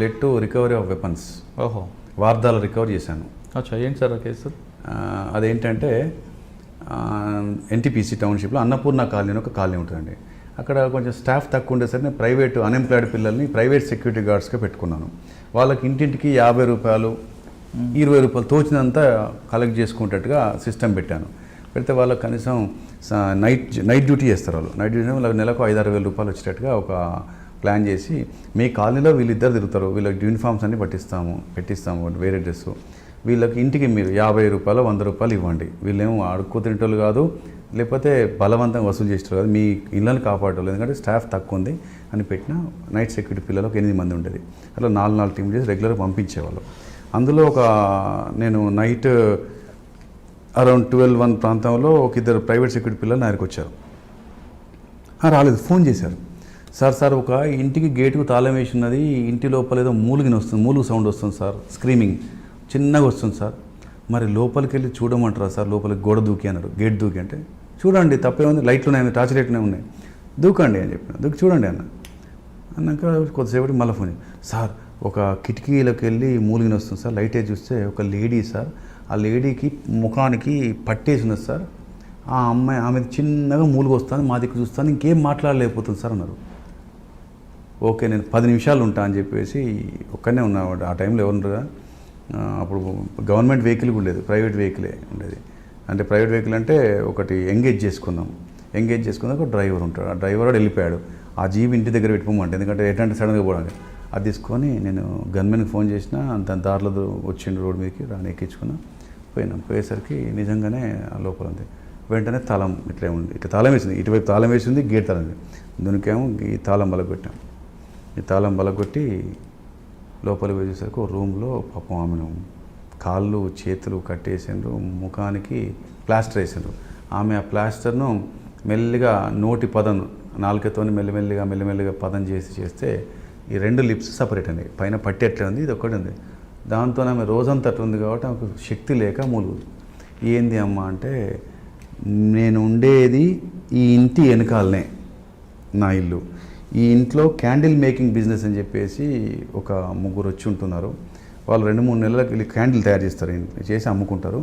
Led to recovery of weapons. ఓహో, వార్దాలు recover చేశాను. అచ్చా, ఏంటి సార్ ఆ కేసు? అదేంటంటే ఎన్టీపీసీ టౌన్షిప్లో అన్నపూర్ణ కాలనీ అని ఒక కాలనీ ఉంటుందండి. అక్కడ కొంచెం స్టాఫ్ తక్కువ ఉండేసరికి నేను ప్రైవేట్ అన్ఎంప్లాయిడ్ పిల్లల్ని ప్రైవేట్ సెక్యూరిటీ గార్డ్స్గా పెట్టుకున్నాను. వాళ్ళకి ఇంటింటికి 50 రూపాయలు 20 రూపాయలు తోచినంత కలెక్ట్ చేసుకునేటట్టుగా సిస్టమ్ పెట్టాను. పెడితే వాళ్ళకి కనీసం నైట్ డ్యూటీ చేస్తారు. వాళ్ళు నైట్ డ్యూటీ వాళ్ళకి నెలకు 5-6 వేల రూపాయలు వచ్చేటట్టుగా ఒక ప్లాన్ చేసి, మీ కాలనీలో వీళ్ళిద్దరు తిరుగుతారు, వీళ్ళకి యూనిఫామ్స్ అన్ని పెట్టిస్తాము వేరే డ్రెస్సు, వీళ్ళకి ఇంటికి మీరు 50 రూపాయలు 100 రూపాయలు ఇవ్వండి, వీళ్ళేమో అడుక్కు తింటోళ్ళు కాదు, లేకపోతే బలవంతంగా వసూలు చేసేవాళ్ళు కాదు, మీ ఇళ్ళని కాపాడేవాళ్ళు, ఎందుకంటే స్టాఫ్ తక్కువ ఉంది అని పెట్టిన నైట్ సెక్యూరిటీ పిల్లలు ఒక 8 మంది ఉండేది. అట్లా 4 టీం చేసి రెగ్యులర్గా పంపించేవాళ్ళు. అందులో నేను నైట్ అరౌండ్ 12-1 ప్రాంతంలో ఒక 2 ప్రైవేట్ సెక్యూరిటీ పిల్లలు నా దగ్గరికి వచ్చారు. రాలేదు, ఫోన్ చేశారు. సార్ ఒక ఇంటికి గేటుకు తాళం వేసి ఉన్నది, ఇంటి లోపల ఏదో మూలుగు సౌండ్ వస్తుంది సార్, స్క్రీమింగ్ చిన్నగా వస్తుంది సార్, మరి లోపలికి వెళ్ళి చూడమంటారా సార్, లోపలికి గోడ దూకి అన్నాడు. గేట్ దూకి అంటే చూడండి తప్పే ఉంది, లైట్లు ఉన్నాయి, టార్చ్ లైట్లనే ఉన్నాయి, దూకండి అని చెప్పిన. దూకి చూడండి అన్నాక కొద్దిసేపటి మళ్ళీ ఫోన్ సార్, ఒక కిటికీలోకి వెళ్ళి మూలిగిన వస్తుంది సార్, లైట్ వేసి చూస్తే ఒక లేడీ సార్, ఆ లేడీకి ముఖానికి పట్టేసి ఉన్నది సార్, ఆ అమ్మాయి ఆమె చిన్నగా మూలుగు వస్తుంది, మా దగ్గర చూస్తాను, ఇంకేం మాట్లాడలేకపోతుంది సార్ అన్నారు. ఓకే, నేను 10 నిమిషాలు ఉంటా అని చెప్పేసి ఒక్కనే ఉన్నాడు. ఆ టైంలో ఎవరుగా అప్పుడు గవర్నమెంట్ వెహికల్ ఉండేది, ప్రైవేట్ వెహికలే ఉండేది. అంటే ప్రైవేట్ వెహికల్ అంటే ఒకటి ఎంగేజ్ చేసుకున్నాం ఒక డ్రైవర్ ఉంటాడు, ఆ డ్రైవర్ వాడు వెళ్ళిపోయాడు. ఆ జీబీ ఇంటి దగ్గర పెట్టుకోమంటే, ఎందుకంటే ఎట్లాంటి సడన్గా పోవడానికి, అది తీసుకొని నేను గన్మెన్కి ఫోన్ చేసిన, దాని దారిలో వచ్చిండు రోడ్ మీదకి, దాన్ని ఎక్కించుకున్నా, పోయేసరికి నిజంగానే ఆ లోపల ఉంది. వెంటనే తాళం ఇట్లా తాళం వేసింది, ఇటువైపు తాళం వేసింది, గేట్ తాళం దానికేమో ఈ తాళం బలగొట్టాం. ఈ తాళం బలగొట్టి లోపలికి పోయి చూసరికి ఒక రూమ్లో పాపం ఆమెను కాళ్ళు చేతులు కట్టేసిండ్రు, ముఖానికి ప్లాస్టర్ వేసిండ్రు. ఆమె ఆ ప్లాస్టర్ను మెల్లిగా నోటి పదం నాలుకతోని మెల్లిమెల్లిగా పదం చేస్తే ఈ 2 లిప్స్ సపరేట్ అండి, పైన పట్టి ఎట్లా ఉంది, ఇది ఒక్కటి ఉంది. దాంతో ఆమె రోజంతా అట్లా ఉంది కాబట్టి ఆమెకు శక్తి లేక మూలుగు. ఏంది అమ్మ అంటే, నేను ఉండేది ఈ ఇంటి వెనకాలనే నా ఇల్లు, ఈ ఇంట్లో క్యాండిల్ మేకింగ్ బిజినెస్ అని చెప్పేసి ఒక 3 వచ్చి ఉంటున్నారు. వాళ్ళు 2-3 నెలలకు వెళ్ళి క్యాండిల్ తయారు చేస్తారు, చేసి అమ్ముకుంటారు.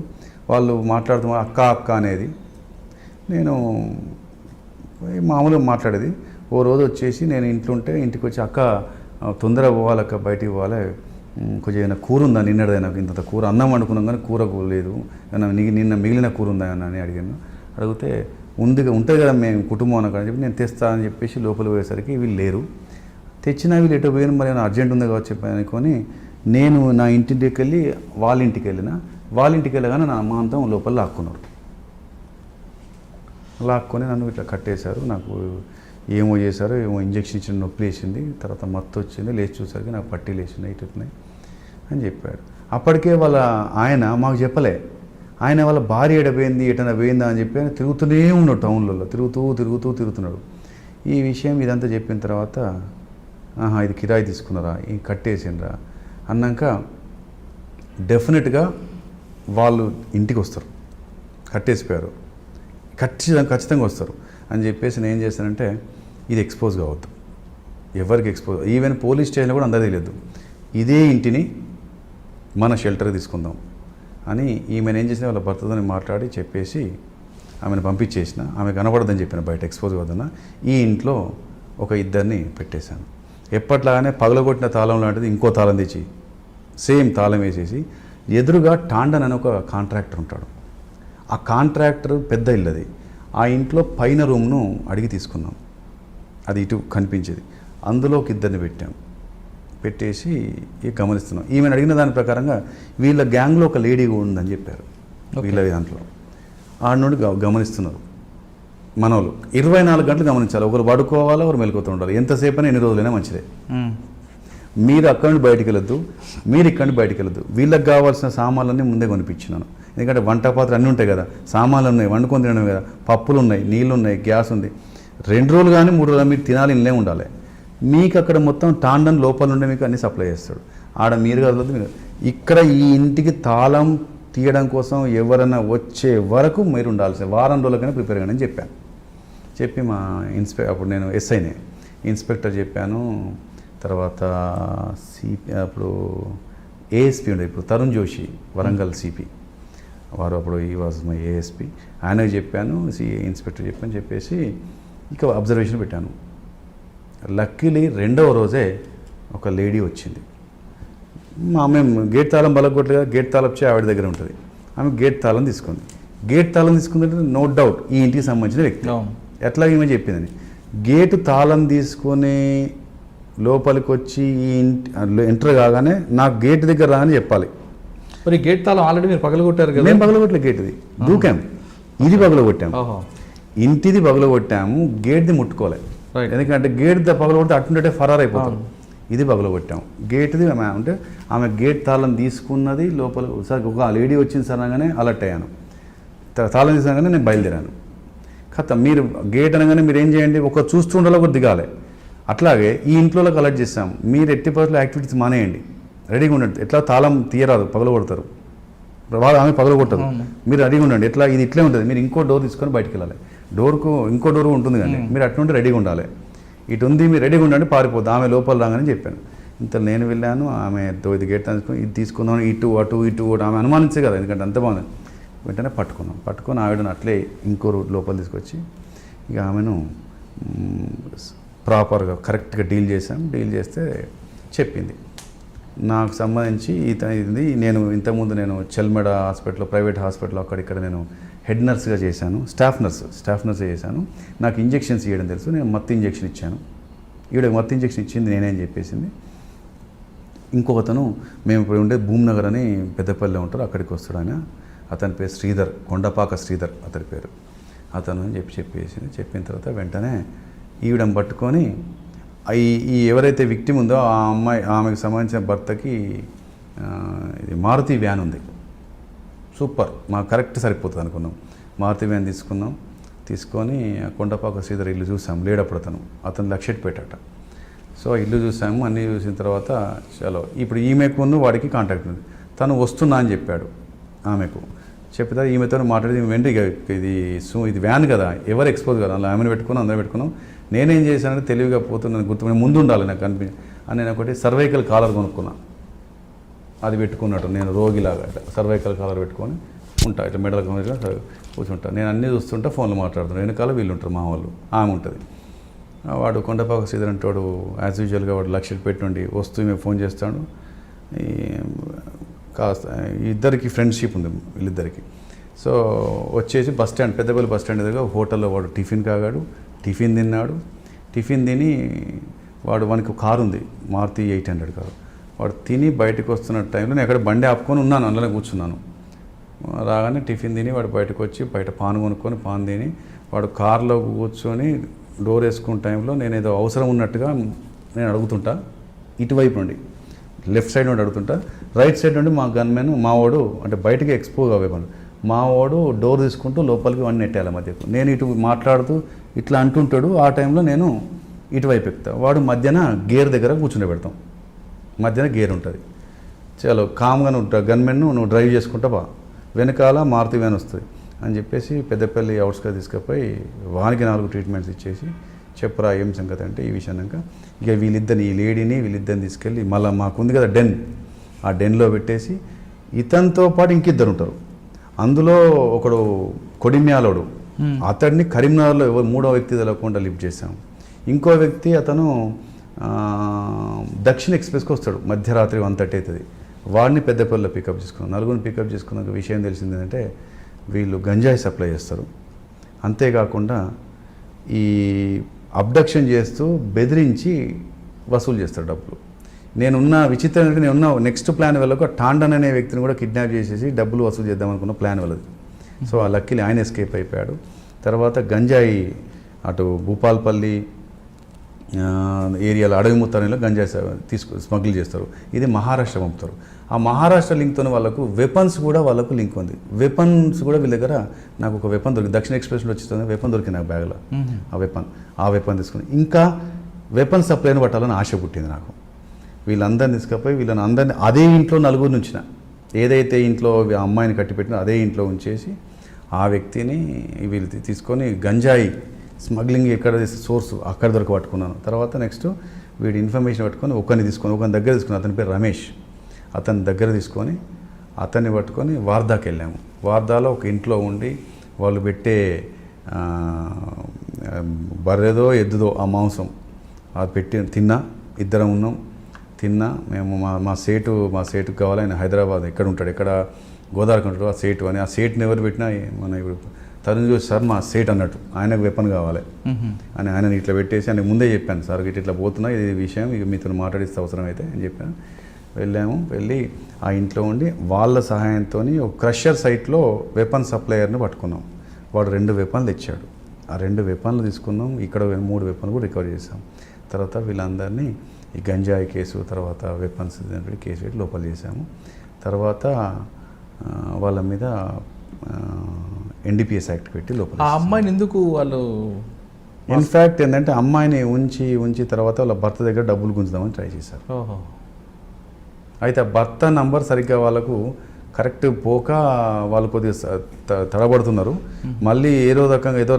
వాళ్ళు మాట్లాడుతూ అక్క అనేది, నేను మామూలుగా మాట్లాడేది. ఓ రోజు వచ్చేసి నేను ఇంట్లో ఉంటే ఇంటికి వచ్చి, అక్క తొందరగా పోవాలక్క, బయటికి పోవాలి, కొంచెం ఏమైనా కూర ఉందా, నిన్నడైనా ఇంత కూర, అన్నం వండుకున్నాం కానీ కూర లేదు, నిన్న మిగిలిన కూర ఉందా అని అడిగాను. అడిగితే ఉంటుంది కదా మేము కుటుంబం అక్కడ చెప్పి నేను తెస్తా అని చెప్పేసి లోపల పోయేసరికి వీళ్ళు లేరు. తెచ్చినా వీళ్ళు ఎటు పోయిన, మరి ఏమైనా అర్జెంట్ ఉంది కావచ్చు చెప్పి అనుకొని నేను నా ఇంటికి వెళ్ళి వాళ్ళ ఇంటికి వెళ్ళగానే నా అమ్మాంతం లోపల లాక్కొని నన్ను ఇట్లా కట్టేశారు. నాకు ఏమో చేశారు, ఏమో ఇంజక్షన్ ఇచ్చిన నొప్పి లేచింది, తర్వాత మత్తు వచ్చింది, లేచి చూసరికి నాకు పట్టీ లేచినాయి, ఇటున్నాయి అని చెప్పాడు. అప్పటికే ఆయన మాకు చెప్పలే, ఆయన వాళ్ళ భార్య ఎడపోయింది, ఎటైనా పోయిందా అని చెప్పి ఆయన తిరుగుతూనే ఉన్నాడు, టౌన్లలో తిరుగుతున్నాడు. ఈ విషయం ఇదంతా చెప్పిన తర్వాత, ఇది కిరాయి తీసుకున్నారా, ఈ కట్టేసిండ్రా అన్నాక డెఫినెట్గా వాళ్ళు ఇంటికి వస్తారు, కట్టేసిపోయారు, ఖచ్చితంగా వస్తారు అని చెప్పేసి నేను ఏం చేశానంటే, ఇది ఎక్స్పోజ్ కావద్దు, ఎవరికి ఎక్స్పోజ్, ఈవెన్ పోలీస్ స్టేషన్లో కూడా అందరూ తెలియదు, ఇదే ఇంటిని మన షెల్టర్ తీసుకుందాం అని ఈమెను ఏం చేసిన వాళ్ళ భర్తతో మాట్లాడి చెప్పేసి ఆమెను పంపించేసిన. ఆమె కనబడదని చెప్పిన, బయట ఎక్స్పోజ్ కావద్దన్న. ఈ ఇంట్లో ఒక 2 పెట్టేశాను. ఎప్పట్లాగానే పగలగొట్టిన తాళం లాంటిది ఇంకో తాళం తెచ్చి సేమ్ తాళం వేసేసి, ఎదురుగా టాండన్ అని ఒక కాంట్రాక్టర్ ఉంటాడు, ఆ కాంట్రాక్టర్ పెద్ద ఇల్లు అది, ఆ ఇంట్లో పైన రూమ్ను అడిగి తీసుకున్నాం, అది ఇటు కనిపించేది, అందులో ఒక 2 పెట్టేసి గమనిస్తున్నాం. ఈమెను అడిగిన దాని ప్రకారంగా వీళ్ళ గ్యాంగ్లో ఒక లేడీ ఉందని చెప్పారు, వీళ్ళ దాంట్లో ఆడ నుండి గమనిస్తున్నారు. మనోళ్ళు 24 గంటలు గమనించాలి, ఒకరు పడుకోవాలా, ఒకరు మెలుకుతూ ఉండాలి, ఎంతసేపు అయినా ఎన్ని రోజులైనా మంచిదే. మీరు అక్కడి నుండి బయటికి వెళ్ళొద్దు, మీరు ఇక్కడి నుండి బయటికి వెళ్ళొద్దు. వీళ్ళకి కావాల్సిన సామాన్లన్నీ ముందే కొనిపించినాను, ఎందుకంటే వంట పాత్ర అన్నీ ఉంటాయి కదా, సామాన్లు ఉన్నాయి, వండుకొని తినడం కదా, పప్పులు ఉన్నాయి, నీళ్ళు ఉన్నాయి, గ్యాస్ ఉంది. 2 రోజులు కానీ 3 రోజులు మీరు తినాలి, ఇల్లే ఉండాలి. మీకు అక్కడ మొత్తం టాండన్ లోపల ఉండే మీకు అన్నీ సప్లై చేస్తాడు. ఆడ మీరు కదలదు, మీరు ఇక్కడ ఈ ఇంటికి తాళం తీయడం కోసం ఎవరైనా వచ్చే వరకు మీరు ఉండాల్సిన వారం రోజులకైనా ప్రిపేర్ కానీ చెప్పాను. చెప్పి మా అప్పుడు నేను ఎస్ఐనే, ఇన్స్పెక్టర్ చెప్పాను, తర్వాత అప్పుడు ఏఎస్పీ ఉండే ఇప్పుడు తరుణ్ జోషి వరంగల్ సిపి వారు అప్పుడు ఈ వాజ్ మై ఏఎస్పీ ఆయనకు చెప్పాను, ఇన్స్పెక్టర్ చెప్పాను చెప్పేసి ఇక అబ్జర్వేషన్ పెట్టాను. లక్కీలీ రెండవ రోజే ఒక లేడీ వచ్చింది. మేము గేట్ తాళం బలగొట్టలేదా, గేట్ తాళం వచ్చి ఆవిడ దగ్గర ఉంటుంది. ఆమె గేట్ తాళం తీసుకుంది. గేట్ తాళం తీసుకుందంటే నో డౌట్ ఈ ఇంటికి సంబంధించిన వ్యక్తి. ఎట్లా ఏమో చెప్పిందని, గేటు తాళం తీసుకొని లోపలికి వచ్చి ఈ ఇంటి ఎంటర్ కాగానే నాకు గేట్ దగ్గర రాని చెప్పాలి. మరి గేట్ తాళం ఆల్రెడీ మీరు పగలగొట్టారు కదా? మేము పగలగొట్టలే, గేట్ది దూకాం, ఇది పగలగొట్టాము, ఇంటిది పగలగొట్టాము, గేట్ది ముట్టుకోలే. ఎందుకంటే గేట్ పగలగొడితే అటుంటే ఫరార్ అయిపోతాం. ఇది పగలగొట్టాము, గేట్ది అంటే ఆమె గేట్ తాళం తీసుకున్నది లోపల. సార్ ఒక లేడీ వచ్చింది సార్ అనగానే అలర్ట్ అయ్యాను. తాళం తీసుకునగానే నేను బయలుదేరాను. ఖతం మీరు గేట్ అనగానే మీరు ఏం చేయండి, ఒక చూస్తుండలో కూడా దిగాలి. అట్లాగే ఈ ఇంట్లోకి అలర్ట్ చేస్తాం, మీరు ఎట్టి పరిస్థితుల్లో యాక్టివిటీస్ మానేయండి, రెడీగా ఉండండి. ఎట్లా తాళం తీయరాదు, పగలగొడతారు, వాళ్ళు ఆమె పగలగొట్టదు, మీరు రెడీగా ఉండండి. ఎట్లా ఇది ఇట్లే ఉంటుంది, మీరు ఇంకో డోర్ తీసుకొని బయటికి వెళ్ళాలి. డోర్కు ఇంకో డోర్ ఉంటుంది కానీ మీరు అట్నుండి రెడీగా ఉండాలి. ఇటు ఉంది, మీరు రెడీగా ఉండండి, పారిపోద్దు. ఆమె లోపల రాగానే చెప్పాను. ఇంత నేను వెళ్ళాను, ఆమె ఇది గేట్ తీసుకొని ఇది తీసుకుందాం, ఇటు అటు ఇటు ఆమె అనుమానించే కదా, ఎందుకంటే అంత బాగుంది. వెంటనే పట్టుకొని ఆవిడను అట్లే ఇంకో లోపల తీసుకొచ్చి ఇక ఆమెను ప్రాపర్గా కరెక్ట్గా డీల్ చేసాం. డీల్ చేస్తే చెప్పింది నాకు సంబంధించి ఇది నేను ఇంతకుముందు నేను చెల్మెడ హాస్పిటల్లో, ప్రైవేట్ హాస్పిటల్లో అక్కడిక్కడ నేను హెడ్ నర్స్గా చేశాను, స్టాఫ్ నర్స్ చేశాను. నాకు ఇంజెక్షన్స్ ఇవ్వడం తెలుసు, నేను మత్తు ఇంజెక్షన్ ఇచ్చాను. ఈవిడ మత్తు ఇంజెక్షన్ ఇచ్చింది నేనేం చెప్పేసింది. ఇంకొకతను మేము ఇప్పుడు ఉండే భూమినగర్ అని పెద్దపల్లిలో ఉంటారు, అక్కడికి వస్తాడు ఆయన. అతని పేరు శ్రీధర్, కొండపాక శ్రీధర్ అతని పేరు. అతను అని చెప్పేసింది. చెప్పిన తర్వాత వెంటనే ఈవిడని పట్టుకొని ఈ ఎవరైతే విక్టిమ్ ఉందో ఆ అమ్మాయి, ఆమెకు సంబంధించిన భర్తకి ఇది మారుతి వ్యాన్ ఉంది, సూపర్, మాకు కరెక్ట్ సరిపోతుంది అనుకున్నాం. మారుతి వ్యాన్ తీసుకొని కొండపాక శ్రీధర్ ఇల్లు చూసాం. లేడప్పుడు అతను లక్షెట్పేట. సో ఇల్లు చూసాము, అన్నీ చూసిన తర్వాత చలో ఇప్పుడు ఈమెకు వాడికి కాంటాక్ట్ ఉంది. తను వస్తున్నా అని చెప్పాడు ఆమెకు. చెప్తే ఈమెతో మాట్లాడి వెంటనే ఇది వ్యాన్ కదా, ఎవరు ఎక్స్పోజ్ కదా, అలా ఆమెను పెట్టుకున్నాం, అందరూ పెట్టుకున్నాం. నేనేం చేశానంటే తెలివిగా పోతున్నాను, ముందు ఉండాలి నాకు అని నేను ఒకటి సర్వైకల్ కాలర్ కొనుక్కున్నా. అది పెట్టుకున్నట్టు నేను రోగిలాగా సర్వైకల్ కాలర్ పెట్టుకొని ఉంటా, ఇట్లా మెడల్ కూర్చుంటా. నేను అన్నీ చూస్తుంటా, ఫోన్లో మాట్లాడుతున్నాను. వెనకాల వీళ్ళు ఉంటారు, మా వాళ్ళు, ఆమె ఉంటుంది. వాడు కొండపాక శ్రీధర్ అంటాడు యాజ్ యూజువల్గా వాడు లక్షలు పెట్టుండి వస్తూ మేము ఫోన్ చేస్తాడు. కాస్త ఇద్దరికి ఫ్రెండ్షిప్ ఉంది వీళ్ళిద్దరికి. సో వచ్చేసి పెద్దపల్లి బస్ స్టాండ్ దగ్గర హోటల్లో వాడు టిఫిన్ కాగాడు, టిఫిన్ తిన్నాడు. టిఫిన్ తిని వానికి కారు ఉంది, మారుతి 800 కారు. వాడు తిని బయటకు వస్తున్న టైంలో నేను ఎక్కడ బండి ఆపుకొని ఉన్నాను, అందులో కూర్చున్నాను. రాగానే టిఫిన్ తిని వాడు బయటకు వచ్చి బయట పాన్ కొనుక్కొని పాన్ తిని వాడు కారులో కూర్చొని డోర్ వేసుకున్న టైంలో నేను ఏదో అవసరం ఉన్నట్టుగా నేను అడుగుతుంటా, ఇటువైపు నుండి లెఫ్ట్ సైడ్ నుండి అడుగుతుంటా. రైట్ సైడ్ నుండి మా గన్మెన్ మావాడు అంటే బయటకి ఎక్స్పోజ్ అవ్వకుండా మావాడు డోర్ తీసుకుంటూ లోపలికి వాడిని నెట్టాలి మధ్యకు. నేను ఇటు మాట్లాడుతూ ఇట్లా అంటుంటాడు. ఆ టైంలో నేను ఇటువైపు ఎక్కుతా, వాడు మధ్యన గేర్ దగ్గర కూర్చుండే పెడతాం. మధ్యన గేర్ ఉంటుంది. చాలా కామ్గా గన్మెన్ నువ్వు డ్రైవ్ చేసుకుంటా బా, వెనకాల మారుతి వ్యాన్ వస్తుంది అని చెప్పేసి పెద్దపల్లి అవుట్స్గా తీసుకుపోయి వానికి 4 ట్రీట్మెంట్స్ ఇచ్చేసి చెప్పరా ఏం సంగతి అంటే ఈ విషయం. ఇక ఈ లేడీని తీసుకెళ్ళి మళ్ళీ మాకుంది కదా డెన్, ఆ డెన్లో పెట్టేసి ఇతనితో పాటు ఇంకిద్దరు ఉంటారు. అందులో ఒకడు కొడిమ్యాలోడు, అతడిని కరీంనగర్లో మూడో వ్యక్తి తెలవకుండా లిఫ్ట్ చేశాం. ఇంకో వ్యక్తి అతను దక్షిణ ఎక్స్ప్రెస్కి వస్తాడు, మధ్యరాత్రి 1:30 అవుతుంది. వాడిని పెద్దపల్లిలో పికప్ చేసుకున్నాం. 4 పికప్ చేసుకున్నాక విషయం తెలిసింది ఏంటంటే వీళ్ళు గంజాయి సప్లై చేస్తారు. అంతేకాకుండా ఈ అబ్డక్షన్ చేస్తూ బెదిరించి వసూలు చేస్తారు డబ్బులు. విచిత్రం ఏంటంటే నేనున్న నెక్స్ట్ ప్లాన్ వెళ్ళకు టాండన్ అనే వ్యక్తిని కూడా కిడ్నాప్ చేసేసి డబ్బులు వసూలు చేద్దాం అనుకున్న ప్లాన్ వెళ్ళదు. సో ఆ లక్కీలి ఆయన ఎస్కేప్ అయిపోయాడు. తర్వాత గంజాయి అటు భూపాల్పల్లి ఏరియాలో అడవి ముత్తారంలో గంజాయి స్మగ్లింగ్ చేస్తారు. ఇది మహారాష్ట్ర పంపుతారు. ఆ మహారాష్ట్ర లింక్తో వాళ్ళకు వెపన్స్ కూడా వాళ్ళకు లింక్ ఉంది. వెపన్స్ కూడా వీళ్ళ దగ్గర నాకు ఒక వెపన్ దొరికింది, దక్షిణ ఎక్స్ప్రెస్లో వచ్చింది వెపన్ దొరికింది నాకు బ్యాగ్లో. ఆ వెపన్ తీసుకుని ఇంకా వెపన్ సప్లైని పట్టాలని ఆశ పుట్టింది నాకు. వీళ్ళందరినీ తీసుకుపోయి వీళ్ళని అందరినీ అదే ఇంట్లో 4 ఉంచిన, ఏదైతే ఇంట్లో ఆ అమ్మాయిని కట్టిపెట్టినా అదే ఇంట్లో ఉంచేసి ఆ వ్యక్తిని వీళ్ళు తీసుకొని గంజాయి స్మగ్లింగ్ ఎక్కడ సోర్స్ అక్కడ పట్టుకున్నాను. తర్వాత నెక్స్ట్ వీడి ఇన్ఫర్మేషన్ పట్టుకొని ఒకరిని దగ్గర తీసుకుని, అతని పేరు రమేష్, అతని దగ్గర తీసుకొని అతన్ని పట్టుకొని వార్దాకి వెళ్ళాము. వార్దాలో ఒక ఇంట్లో ఉండి వాళ్ళు పెట్టే బర్రెదో ఎద్దుదో ఆ మాంసం అది పెట్టి ఇద్దరం ఉన్నాం. మేము మా సేటుకు కావాలి, ఆయన హైదరాబాద్ ఎక్కడ ఉంటాడు, ఎక్కడ గోదావరికి ఉంటాడు ఆ సేటు అని. ఆ సేట్ని ఎవరు పెట్టినా మన ఇప్పుడు తరుణ్ జోషి సార్ మా సేట్ అన్నట్టు, ఆయనకు వెపన్ కావాలి అని ఆయనని ఇట్లా పెట్టేసి ఆయనకు ముందే చెప్పాను, సార్ ఇట్లా పోతున్నా, ఇది విషయం ఇక మీతో మాట్లాడిస్తే అవసరం అయితే అని చెప్పాను. వెళ్ళి ఆ ఇంట్లో ఉండి వాళ్ళ సహాయంతో ఒక క్రషర్ సైట్లో వెపన్ సప్లయర్ని పట్టుకున్నాం. వాడు 2 వెపన్లు తెచ్చాడు. ఆ 2 వెపన్లు తీసుకున్నాం. ఇక్కడ 3 వెపన్లు కూడా రికవర్ చేసాం. తర్వాత వీళ్ళందరినీ ఈ గంజాయి కేసు, తర్వాత వెపన్స్ కేసు పెట్టి లోపల చేశాము. తర్వాత వాళ్ళ మీద NDPS యాక్ట్ పెట్టి లోపల. ఆ అమ్మాయిని ఎందుకు వాళ్ళు ఇన్ఫ్యాక్ట్ ఏంటంటే అమ్మాయిని ఉంచి తర్వాత వాళ్ళ భర్త దగ్గర డబ్బులు గుంజుదామని ట్రై చేశారు. అయితే ఆ భర్త నంబర్ సరిగ్గా వాళ్ళకు కరెక్ట్ పోక వాళ్ళు కొద్దిగా తడబడుతున్నారు. మళ్ళీ ఏదో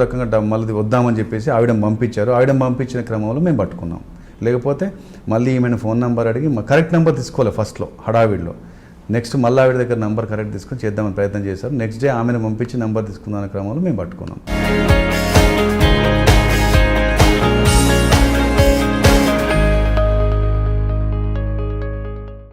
రకంగా మళ్ళీ వద్దామని చెప్పేసి ఆవిడని పంపించారు. ఆవిడని పంపించిన క్రమంలో మేము పట్టుకున్నాం. లేకపోతే మళ్ళీ ఈమెను ఫోన్ నెంబర్ అడిగి కరెక్ట్ నెంబర్ తీసుకోవాలి ఫస్ట్లో హడావిడిలో. నెక్స్ట్ మళ్ళీ ఆవిడ దగ్గర నెంబర్ కరెక్ట్ తీసుకొని చేద్దామని ప్రయత్నం చేశారు. నెక్స్ట్ డే ఆమెను పంపించి నెంబర్ తీసుకుందాం క్రమంలో మేము పట్టుకున్నాం.